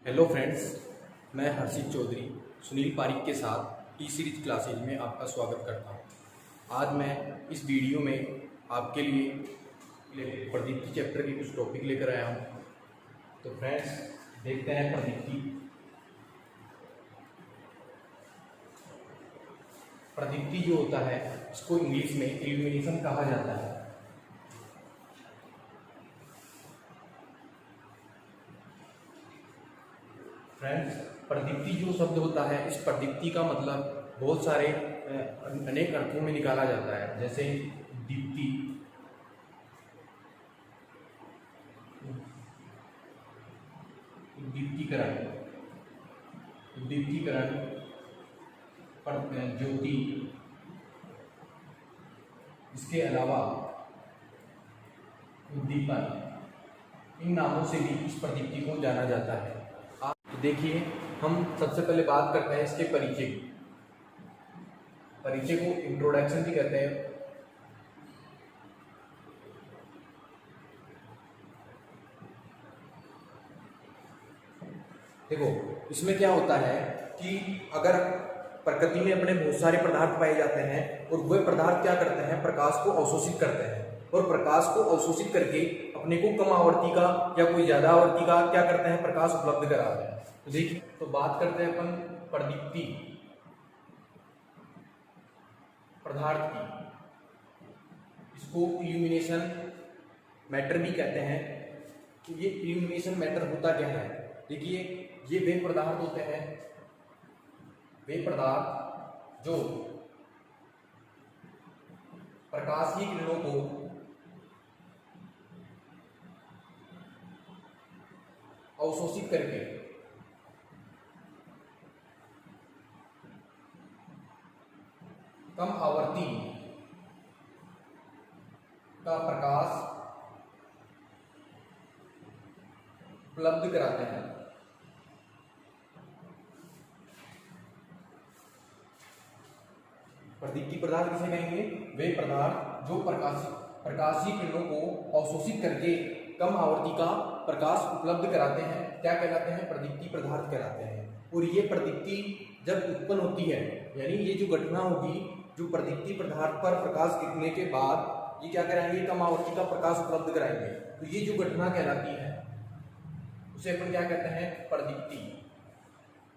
Hello friends, मैं हर्षित चौधरी सुनील पारिक के साथ टी सीरीज क्लासेज में आपका स्वागत करता हूं। आज मैं इस वीडियो में आपके लिए प्रदीप्ति चैप्टर के कुछ टॉपिक लेकर आया हूं। तो फ्रेंड्स, देखते हैं प्रदीप्ति जो होता है इसको इंग्लिश में इल्यूमिनेशन कहा जाता है। फ्रेंड्स, प्रदीप्ति जो शब्द होता है, इस प्रदीप्ति का मतलब बहुत सारे अनेक अर्थों में निकाला जाता है। जैसे दीप्ति, दीप्तिकरण, दीप्तिकरण, ज्योति, इसके अलावा उद्दीपन, इन नामों से भी इस प्रदीप्ति को जाना जाता है। आप देखिए, हम सबसे पहले बात करते हैं इसके परिचय की। परिचय को इंट्रोडक्शन भी कहते हैं। देखो, इसमें क्या होता है कि अगर प्रकृति में अपने बहुत सारे पदार्थ पाए जाते हैं और वह पदार्थ क्या करते हैं, प्रकाश को अवशोषित करते हैं, और प्रकाश को अवशोषित करके अपने को कम आवृत्ति का या कोई ज्यादा आवृत्ति का क्या करते हैं, प्रकाश उपलब्ध कराते हैं। तो देखिए, तो बात करते हैं अपन प्रदीप्ति पदार्थ की। इसको इल्यूमिनेशन मैटर भी कहते हैं। कि ये इल्यूमिनेशन मैटर होता क्या है? देखिए, ये वे पदार्थ होते हैं, वे पदार्थ जो प्रकाशीय किरणों को अवशोषित करके कम आवृत्ति का प्रकाश उपलब्ध कराते हैं। प्रदीप्ति पदार्थ किसे कहेंगे? वे पदार्थ जो प्रकाशीय किरणों को अवशोषित करके कम आवृत्ति का प्रकाश उपलब्ध कराते हैं, क्या कहलाते हैं? प्रदीप्ति पदार्थ कहलाते हैं। और ये प्रदीप्ति जब उत्पन्न होती है, यानी ये जो घटना होगी, जो प्रदीप्ति पदार्थ पर प्रकाश गिरने के बाद ये क्या कराएंगे? कम आवृत्ति का प्रकाश उपलब्ध कराएंगे। तो ये जो घटना कहलाती है उसे अपन क्या कहते हैं? प्रदीप्ति।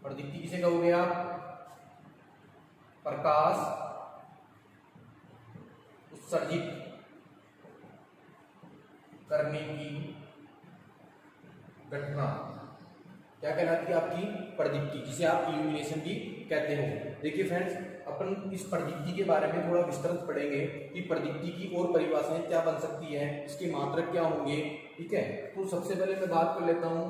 प्रदीप्ति किसे कहोगे आप? प्रकाश उत्सर्जित करने की घटना क्या कहलाती है? आपकी प्रदीप्ति, जिसे आप इल्यूमिनेशन भी कहते हो। देखिए फ्रेंड्स, अपन इस प्रदीप्ति के बारे में थोड़ा विस्तृत पढ़ेंगे कि प्रदीप्ति की और परिभाषाएं क्या बन सकती है, इसके मात्रक क्या होंगे। ठीक है, तो सबसे पहले मैं बात कर लेता हूँ।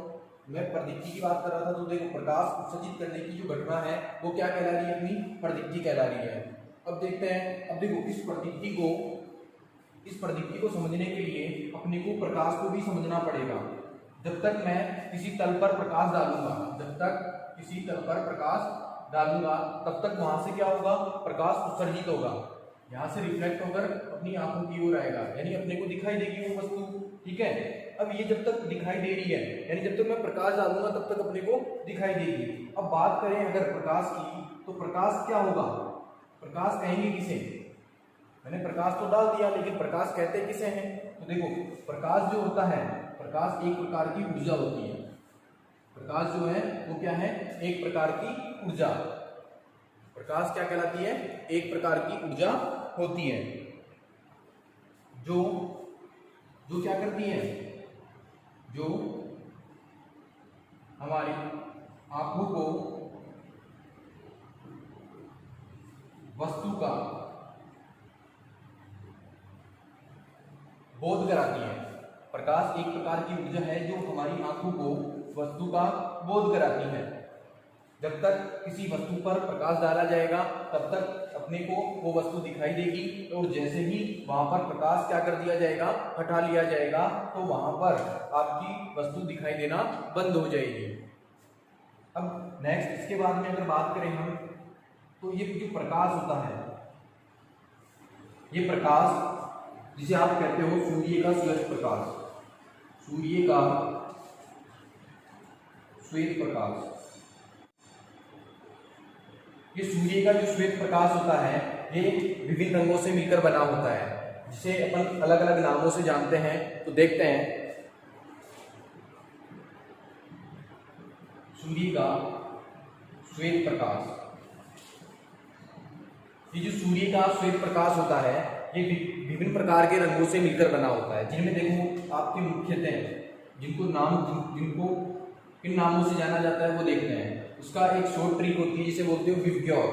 मैं प्रदीप्ति की बात कर रहा था, तो देखो, प्रकाश उत्सर्जित करने की जो घटना है वो क्या कहला रही है? अपनी प्रदीप्ति कहला रही है। अब देखते हैं, अब देखो, इस प्रदीप्ति को समझने के लिए अपने को प्रकाश को भी समझना पड़ेगा। जब तक मैं किसी तल पर प्रकाश डालूंगा, तब तक वहां से क्या होगा? प्रकाश उत्सर्जित होगा, यहाँ से रिफ्लेक्ट होकर अपनी आंखों की ओर आएगा, यानी अपने को दिखाई देगी वो वस्तु। ठीक है, अब ये जब तक दिखाई दे रही है, यानी जब तक मैं प्रकाश डालूंगा तब तक अपने को दिखाई देगी। अब बात करें अगर प्रकाश की, तो प्रकाश क्या होगा? प्रकाश कहेंगे किसे? मैंने प्रकाश तो डाल दिया, लेकिन प्रकाश कहते किसे हैं? तो देखो, प्रकाश जो होता है, प्रकाश एक प्रकार की ऊर्जा होती है। प्रकाश जो है वो क्या है? एक प्रकार की ऊर्जा। प्रकाश क्या कहलाती है? एक प्रकार की ऊर्जा होती है, जो क्या करती है? जो हमारी आंखों को वस्तु का बोध कराती है। प्रकाश एक प्रकार की ऊर्जा है जो हमारी आंखों को वस्तु का बोध कराती है। जब तक किसी वस्तु पर प्रकाश डाला जाएगा तब तक अपने को वो वस्तु दिखाई देगी, और जैसे ही वहां पर प्रकाश क्या कर दिया जाएगा? हटा लिया जाएगा, तो वहां पर आपकी वस्तु दिखाई देना बंद हो जाएगी। अब नेक्स्ट, इसके बाद में अगर बात करें हम, तो ये जो प्रकाश होता है, ये प्रकाश जिसे आप कहते हो सूर्य का स्वच्छ प्रकाश, सूर्य का श्वेत प्रकाश। ये सूर्य का जो श्वेत प्रकाश होता है ये विभिन्न रंगों से मिलकर बना होता है, जिसे अपन अलग अलग नामों से जानते हैं। तो देखते हैं सूर्य का श्वेत प्रकाश। ये जो सूर्य का श्वेत प्रकाश होता है ये विभिन्न प्रकार के रंगों से मिलकर बना होता है, जिनमें देखो आपके मुख्यतः जिनको किन नामों से जाना जाता है वो देखते हैं। उसका एक शॉर्ट ट्रिक होती है जिसे बोलते हो विबग्योर,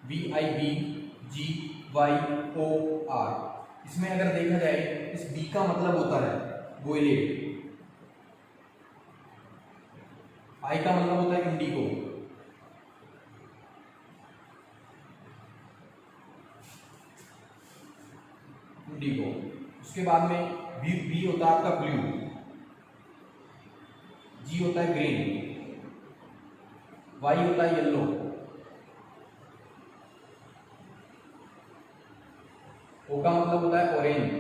VIBGYOR। इसमें अगर देखा जाए इस बी का मतलब होता है वोयलेट, आई का मतलब होता है इंडिगो, उसके बाद में बी होता है आपका ब्लू, जी होता है ग्रीन, वाई होता है येलो, ओ का मतलब होता है ऑरेंज,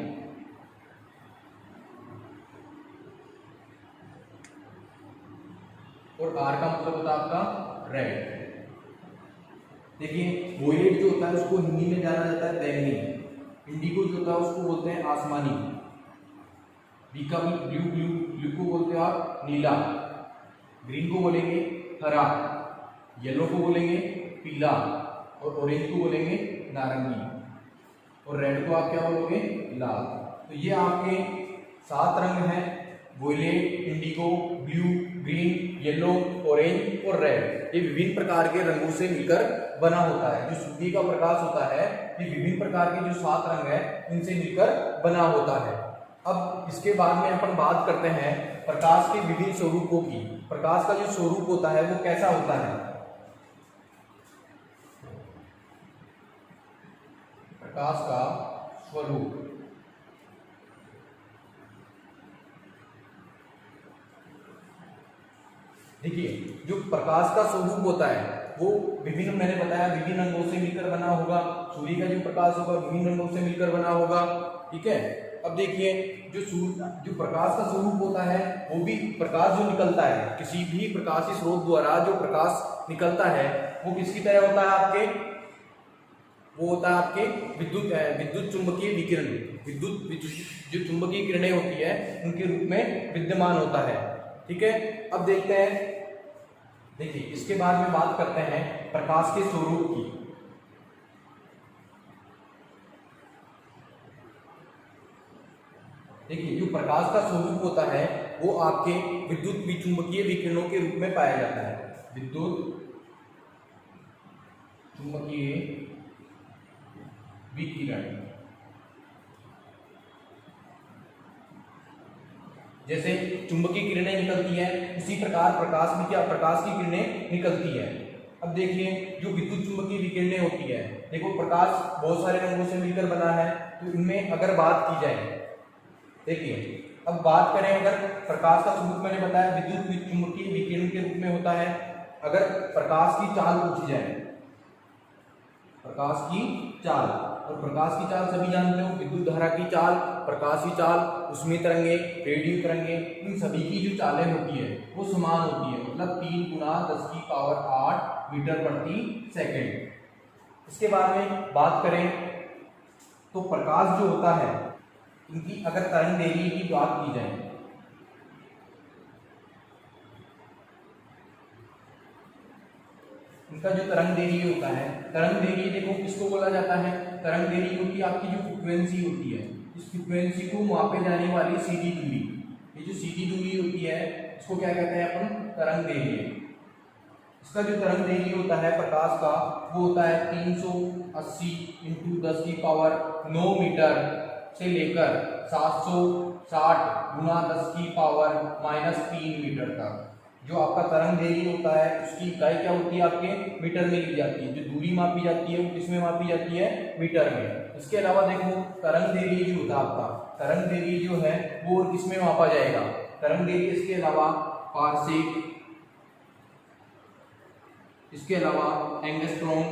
और आर का मतलब होता है आपका रेड। देखिए वोयलेट जो होता है उसको हिंदी में जाना जाता है बैंगनी, इंडिगो जो होता है उसको बोलते हैं आसमानी, बी का ब्लू को बोलते हो आप नीला, ग्रीन को बोलेंगे हरा, येलो को बोलेंगे पीला, और ऑरेंज को बोलेंगे नारंगी, और रेड को आप क्या बोलोगे लाल। तो ये आपके 7 रंग हैं, violet, indigo, blue, green, yellow, orange और रेड। ये विभिन्न प्रकार के रंगों से मिलकर बना होता है। जो सूर्य का प्रकाश होता है ये विभिन्न प्रकार के जो 7 रंग है इनसे मिलकर बना होता है। अब इसके बाद में अपन बात करते हैं प्रकाश के विभिन्न स्वरूपों की। प्रकाश का जो स्वरूप होता है वो कैसा होता है? प्रकाश का स्वरूप, देखिए जो प्रकाश का स्वरूप होता है वो विभिन्न, मैंने बताया विभिन्न रंगों से मिलकर बना होगा। सूर्य का जो प्रकाश होगा विभिन्न रंगों से मिलकर बना होगा, ठीक है। अब देखिए जो प्रकाश का स्वरूप होता है वो भी प्रकाश जो निकलता है किसी भी प्रकाशीय स्रोत द्वारा, जो प्रकाश निकलता है वो किसकी तरह होता है आपके, वो होता है आपके विद्युत चुंबकीय विकिरण, विद्युत जो चुंबकीय किरणें होती है उनके रूप में विद्यमान होता है, ठीक है। अब देखते हैं, देखिए इसके बाद में बात करते हैं प्रकाश के स्वरूप की। देखिए जो प्रकाश का स्वरूप होता है वो आपके विद्युत विचुंबकीय विकिरणों के रूप में पाया जाता है। विद्युत चुंबकीय विकिरण, जैसे चुंबकीय किरणें निकलती हैं उसी प्रकार प्रकाश में क्या प्रकाश की किरणें निकलती है। अब देखिए जो विद्युत चुंबकीय विकिरणें होती है, देखो प्रकाश बहुत सारे रंगों से मिलकर बना है, तो इनमें अगर बात की जाए, देखिए अब बात करें अगर प्रकाश का स्वरूप मैंने बताया विद्युत चुंबकीय विकिरण के रूप में होता है। अगर प्रकाश की चाल पूछी जाए, प्रकाश की चाल, और प्रकाश की चाल सभी जानते हो, विद्युत धारा की चाल, प्रकाश की चाल, ऊष्मीय तरंगे, रेडियो तरंगे, इन सभी की जो चालें होती है वो समान होती है, मतलब 3 × 10⁸ मीटर प्रति सेकंड। इसके बाद में बात करें तो प्रकाश जो होता है इनकी अगर तरंग दैर्ध्य की बात की जाए, इनका जो तरंग दैर्ध्य होता है, तरंग दैर्ध्य देखो किसको बोला जाता है, तरंग दैर्ध्य होती है आपकी जो फ्रीक्वेंसी होती है, इस फ्रीक्वेंसी को मापे जाने वाली सीधी दूरी, ये जो सीधी दूरी होती है इसको क्या कहते हैं अपन, तरंग दैर्ध्य। इसका जो तरंग दैर्ध्य होता है प्रकाश का वो होता है 380 × 10⁻9 मीटर से लेकर 760 × 10⁻³ मीटर तक। जो आपका तरंग दैर्ध्य होता है उसकी इकाई क्या होती है आपके मीटर में ली जाती है। जो दूरी मापी जाती है वो किसमें मापी जाती है, मीटर में। इसके अलावा देखो तरंग दैर्ध्य जो होता है आपका, तरंग दैर्ध्य जो है वो और किसमें मापा जाएगा, तरंग दैर्ध्य इसके अलावा पारसेक, इसके अलावा एंगस्ट्रॉम,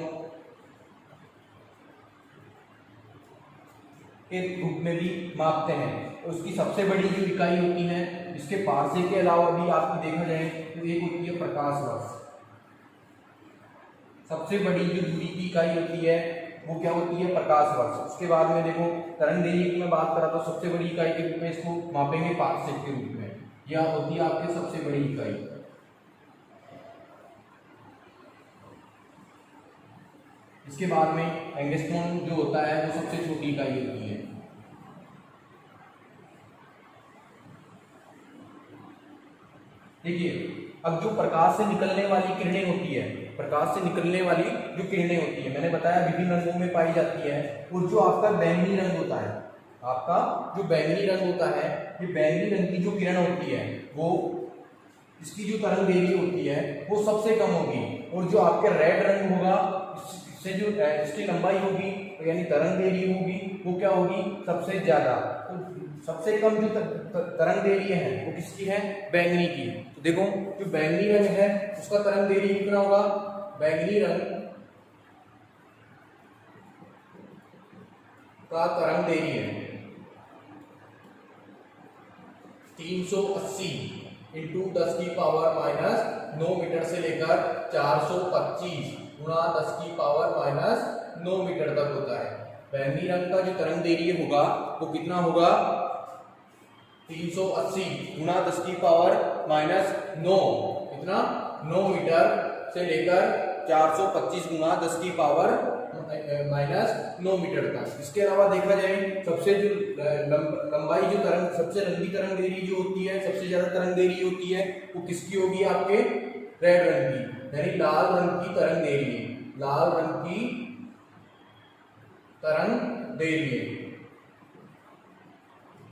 के रूप में भी मापते हैं। उसकी सबसे बड़ी जो इकाई होती है, इसके पारसे के अलावा भी आपकी देखा जाए तो एक होती है प्रकाश वर्ष। सबसे बड़ी जो दूरी की इकाई होती है वो क्या होती है, प्रकाश वर्ष। उसके बाद में देखो तरंग दैर्घ्य की मैं बात करा तो सबसे बड़ी इकाई के रूप में इसको मापेंगे पारसेक के रूप में। यह होती है आपकी सबसे बड़ी इकाई। इसके बाद में एंगस्ट्रॉम जो होता है वो सबसे छोटी इकाई होती है। देखिए अब जो प्रकाश से निकलने वाली किरणें होती है, प्रकाश से निकलने वाली जो किरणें होती है, मैंने बताया विभिन्न रंगों में पाई जाती है। और जो आपका बैंगनी रंग होता है, आपका जो बैंगनी रंग होता है, ये बैंगनी रंग की जो किरण होती है वो इसकी जो तरंग दैर्घ्य होती है वो सबसे कम होगी। और जो आपके रेड रंग होगा, इससे जो इसकी लंबाई होगी यानी तरंग दैर्घ्य होगी वो क्या होगी, सबसे ज्यादा। तो सबसे कम जो तरंग दैर्घ्य है वो किसकी है, बैंगनी की। तो देखो जो बैंगनी रंग है उसका तरंग दैर्घ्य कितना होगा, बैंगनी रंग का तरंग दैर्घ्य 380 इंटू 10 की पावर माइनस 9 मीटर से लेकर 425 गुणा 10 की पावर माइनस 9 मीटर तक होता है। बैंगनी रंग का जो तरंग दैर्घ्य होगा वो कितना होगा, 380 गुणा 10 की पावर माइनस 9, कितना 9 मीटर से लेकर 425 गुणा 10 की पावर माइनस 9 मीटर तक। इसके अलावा देखा जाए सबसे जो लंबाई जो तरंग, सबसे लंबी तरंग दैर्घ्य जो होती है, सबसे ज्यादा तरंग दैर्घ्य होती है वो किसकी होगी, आपके रेड रंग की, यानी लाल रंग की तरंग दैर्घ्य, लाल रंग की तरंग दैर्घ्य।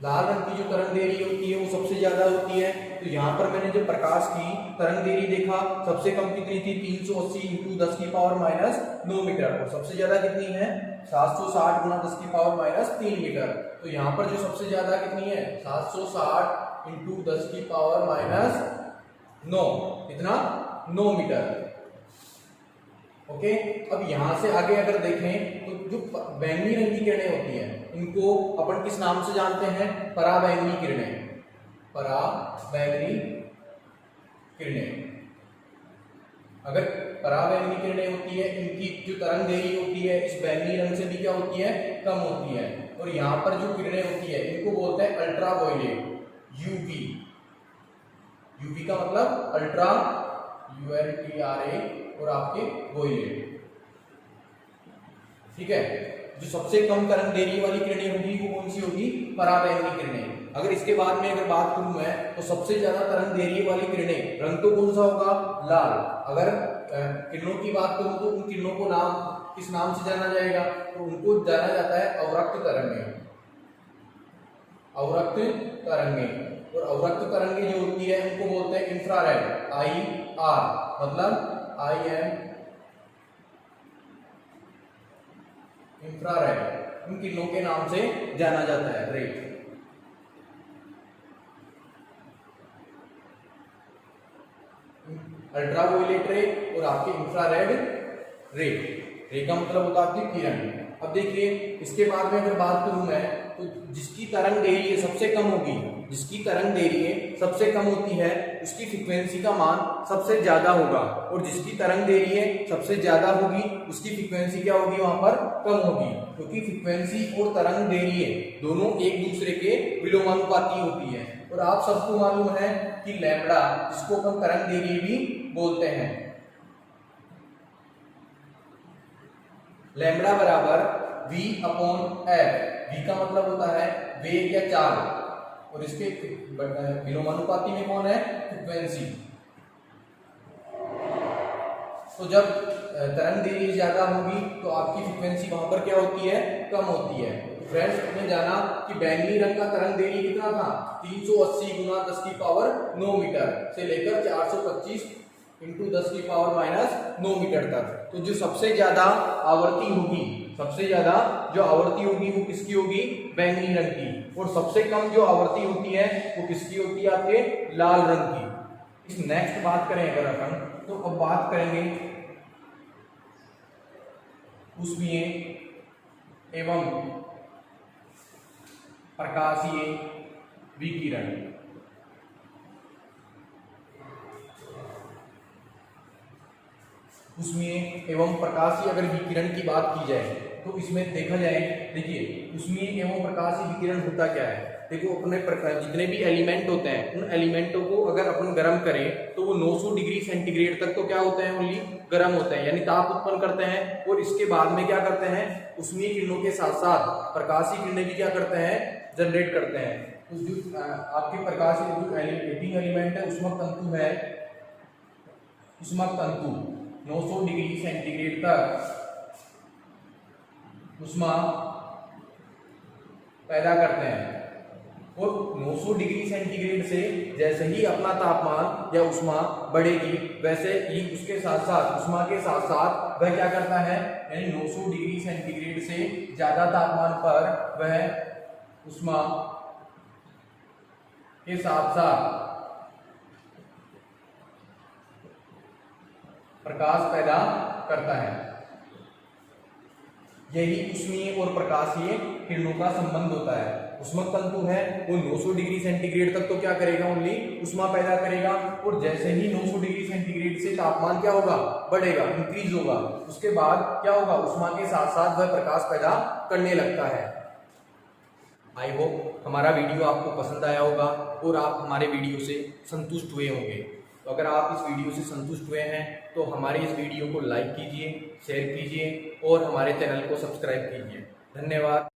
लाल रंग की जो तरंग दैर्घ्य होती है वो सबसे ज्यादा होती है। तो यहाँ पर मैंने जो प्रकाश की तरंग दैर्घ्य देखा, सबसे कम कितनी थी, 380 इंटू 10 की पावर माइनस 9 मीटर, और सबसे ज्यादा कितनी है, 760 गुणा 10 की पावर माइनस 3 मीटर। तो यहाँ पर जो सबसे ज्यादा कितनी है, 760 इंटू 10 की पावर माइनस 9, कितना 9 मीटर। ओके, अब यहां से आगे अगर देखें तो जो बैंगनी रंग की किरणें होती हैं इनको अपन किस नाम से जानते हैं, पराबैंगनी किरणें, पराबैंगनी किरणें। अगर पराबैंगनी किरणें होती है इनकी जो तरंग दैर्घ्य होती है इस बैंगनी रंग से भी क्या होती है, कम होती है। और यहाँ पर जो किरणें होती है इनको बोलते हैं अल्ट्रावायलेट, यूवी। यूवी का मतलब अल्ट्रा, ULTRA, और आपके वोयलेट, ठीक है। जो सबसे कम तरंग दैर्घ्य वाली किरणें होगी वो कौन सी होगी, पराबैंगनी किरणें। अगर इसके बाद में अगर बात करूं मैं तो सबसे ज्यादा तरंग दैर्घ्य वाली किरणें, रंग तो कौन सा होगा, लाल। अगर किरणों की बात करूं तो उन किरणों को नाम किस नाम से जाना जाएगा, तो उनको जाना जाता है अवरक्त तरंगें, अवरक्त तरंगें। और अवरक्त तरंगें जो होती है उनको बोलते हैं इंफ्रारेड, IR, मतलब IM, इंफ्रारेड, उन किरणों के नाम से जाना जाता है, रे। अल्ट्रावायलेट रे और आपके इंफ्रारेड रे। रे का मतलब होता है आपकी किरण। अब देखिए इसके बाद में अगर बात करूं मैं तो जिसकी तरंग दैर्घ्य सबसे कम होगी, जिसकी तरंग दैर्घ्य सबसे कम होती है उसकी फ्रीक्वेंसी का मान सबसे ज्यादा होगा, और जिसकी तरंग दैर्घ्य सबसे ज्यादा होगी उसकी फ्रीक्वेंसी क्या होगी, वहां पर कम होगी। क्योंकि फ्रीक्वेंसी और तरंग दैर्घ्य दोनों एक दूसरे के विलोमानुपाती होती है। और आप सबको मालूम है कि लैम्बडा, जिसको अपन तरंग दैर्घ्य भी बोलते हैं, लैम्बडा बराबर V/F। V का मतलब होता है वेग या चाल, और इसके विलोमानुपाती में कौन है, फ्रीक्वेंसी। तो जब तरंग दैर्घ्य ज्यादा होगी तो आपकी फ्रीक्वेंसी वहां पर क्या होती है, कम होती है। तो फ्रेंड्स हमने जाना कि बैंगनी रंग का तरंग दैर्घ्य कितना था, 380 गुना 10 की पावर 9 मीटर से लेकर 425 इंटू 10 की पावर माइनस 9 मीटर तक। तो जो सबसे ज्यादा आवर्ती होगी, सबसे ज्यादा जो आवर्ती होगी वो किसकी होगी, बैंगनी रंग की। और सबसे कम जो आवर्ती होती है वो किसकी होती है, आपके लाल रंग की। इस नेक्स्ट बात करें अगर अपन, तो अब बात करेंगे ऊष्मीय एवं प्रकाशीय विकिरण। उष्मीय एवं प्रकाशीय अगर विकिरण की बात की जाए तो इसमें देखा जाए, देखिए उष्मीय एवं प्रकाशीय विकिरण होता क्या है। देखो अपने जितने भी एलिमेंट होते हैं उन एलिमेंटों को अगर अपन गर्म करें तो वो 900 डिग्री सेंटीग्रेड तक तो क्या होते हैं, ओनली गर्म होते हैं, यानी ताप उत्पन्न करते हैं। और इसके बाद में क्या करते हैं, उष्मीय किरणों के साथ साथ प्रकाशीय किरणें भी क्या करते हैं, जनरेट करते हैं। तो जो आपके प्रकाशीय जो हीटिंग एलिमेंट है उष्मक तंतु है, उष्मक तंतु 900 डिग्री सेंटीग्रेड तक उष्मा पैदा करते हैं। और 900 डिग्री सेंटीग्रेड से जैसे ही अपना तापमान या उष्मा बढ़ेगी वैसे ही उसके साथ साथ उष्मा के साथ साथ वह क्या करता है, यानी 900 डिग्री सेंटीग्रेड से ज्यादा तापमान पर वह उष्मा के साथ साथ प्रकाश पैदा करता है। यही उष्मीय और प्रकाशीय किरणों का संबंध होता है। उष्मक तंतु है वो 900 डिग्री सेंटीग्रेड तक तो क्या करेगा, ओनली उष्मा पैदा करेगा। और जैसे ही 900 डिग्री सेंटीग्रेड से तापमान क्या होगा, बढ़ेगा, इंक्रीज होगा, उसके बाद क्या होगा, उष्मा के साथ साथ वह प्रकाश पैदा करने लगता है। आई होप हमारा वीडियो आपको पसंद आया होगा और आप हमारे वीडियो से संतुष्ट हुए होंगे। तो अगर आप इस वीडियो से संतुष्ट हुए हैं तो हमारे इस वीडियो को लाइक कीजिए, शेयर कीजिए और हमारे चैनल को सब्सक्राइब कीजिए। धन्यवाद।